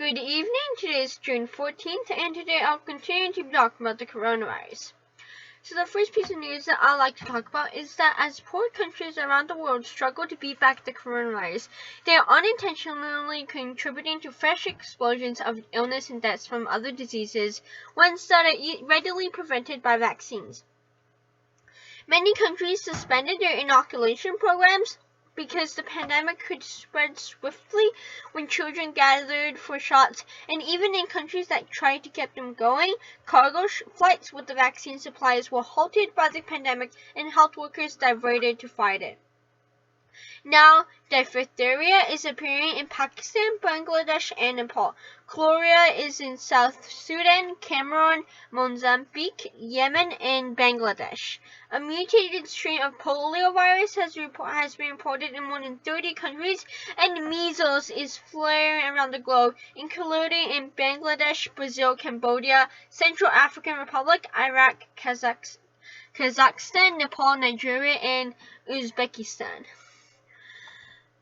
Good evening. Today is June 14th, and today I'll continue to talk about the coronavirus. So the first piece of news that I'd like to talk about is that as poor countries around the world struggle to beat back the coronavirus, they are unintentionally contributing to fresh explosions of illness and deaths from other diseases, ones that are readily prevented by vaccines. Many countries suspended their inoculation programs because the pandemic could spread swiftly when children gathered for shots, and even in countries that tried to keep them going, cargo flights with the vaccine supplies were halted by the pandemic and health workers diverted to fight it. Now, diphtheria is appearing in Pakistan, Bangladesh, and Nepal. Cholera is in South Sudan, Cameroon, Mozambique, Yemen, and Bangladesh. A mutated strain of poliovirus has been reported in more than 30 countries, and measles is flaring around the globe, including in Bangladesh, Brazil, Cambodia, Central African Republic, Iraq, Kazakhstan, Nepal, Nigeria, and Uzbekistan.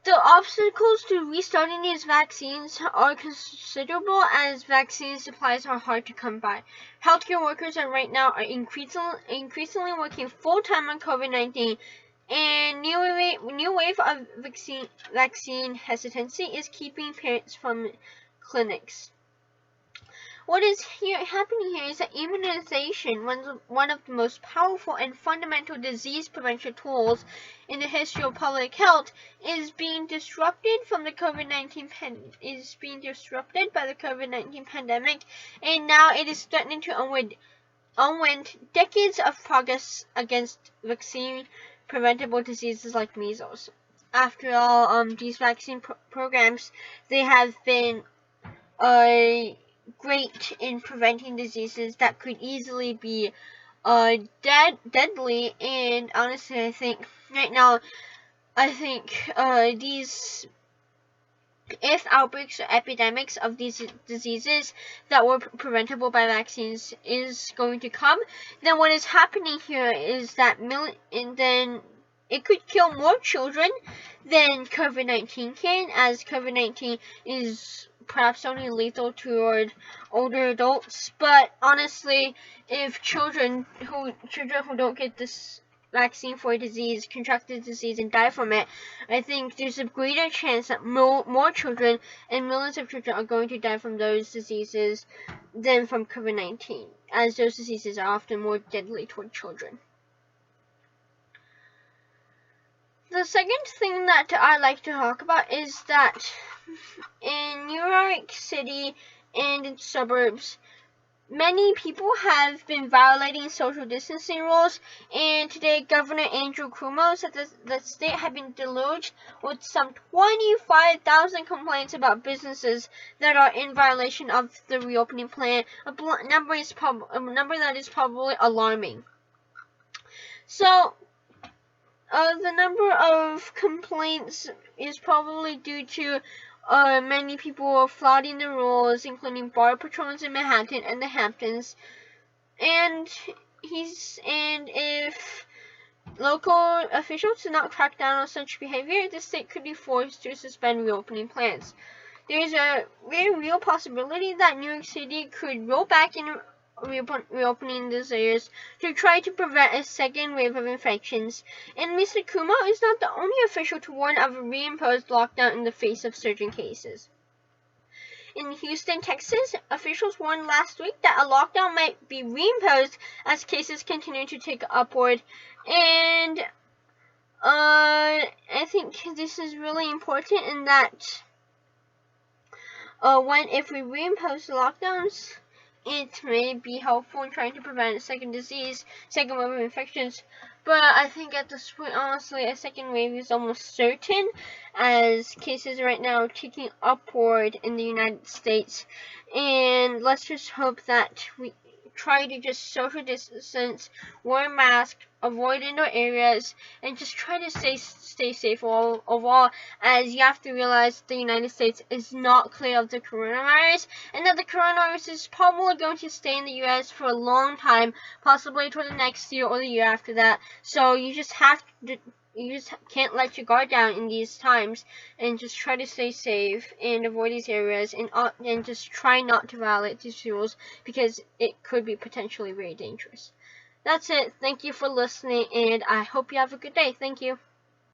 The obstacles to restarting these vaccines are considerable, as vaccine supplies are hard to come by. Healthcare workers right now are increasingly working full-time on COVID-19, and new wave of vaccine hesitancy is keeping parents from clinics. What is happening here is that immunization, one of the most powerful and fundamental disease prevention tools in the history of public health, is being disrupted by the COVID-19 pandemic, and now it is threatening to unwind decades of progress against vaccine preventable diseases like measles. After all, these vaccine programs, they have been great in preventing diseases that could easily be deadly, and honestly, I think right now, if outbreaks or epidemics of these diseases that were preventable by vaccines is going to come, then what is happening here is that then it could kill more children than COVID-19 can, as COVID-19 is perhaps only lethal toward older adults. But honestly, if children who don't get this vaccine for a disease contract the disease and die from it, I think there's a greater chance that more children and millions of children are going to die from those diseases than from COVID-19, as those diseases are often more deadly toward children. The second thing that I'd like to talk about is that in New York City and its suburbs, many people have been violating social distancing rules, and today Governor Andrew Cuomo said that the state had been deluged with some 25,000 complaints about businesses that are in violation of the reopening plan, a number that is probably alarming. So, the number of complaints is probably due to many people flouting the rules, including bar patrons in Manhattan and the Hamptons. And if local officials do not crack down on such behavior, the state could be forced to suspend reopening plans. There is a very real possibility that New York City could roll back in reopening these areas to try to prevent a second wave of infections. And Mr. Cuomo is not the only official to warn of a reimposed lockdown in the face of surging cases. In Houston, Texas, officials warned last week that a lockdown might be reimposed as cases continue to tick upward. And I think this is really important in that if we reimpose the lockdowns, it may be helpful in trying to prevent a second wave of infections. But I think at this point, honestly, a second wave is almost certain, as cases right now are ticking upward in the United States. And let's just hope that we try to just social distance, wear a mask, avoid indoor areas, and just try to stay safe overall, as you have to realize the United States is not clear of the coronavirus, and that the coronavirus is probably going to stay in the US for a long time, possibly toward the next year or the year after that. So you just have to you just can't let your guard down in these times, and just try to stay safe and avoid these areas, and just try not to violate these rules, because it could be potentially very dangerous. That's it. Thank you for listening, and I hope you have a good day. Thank you.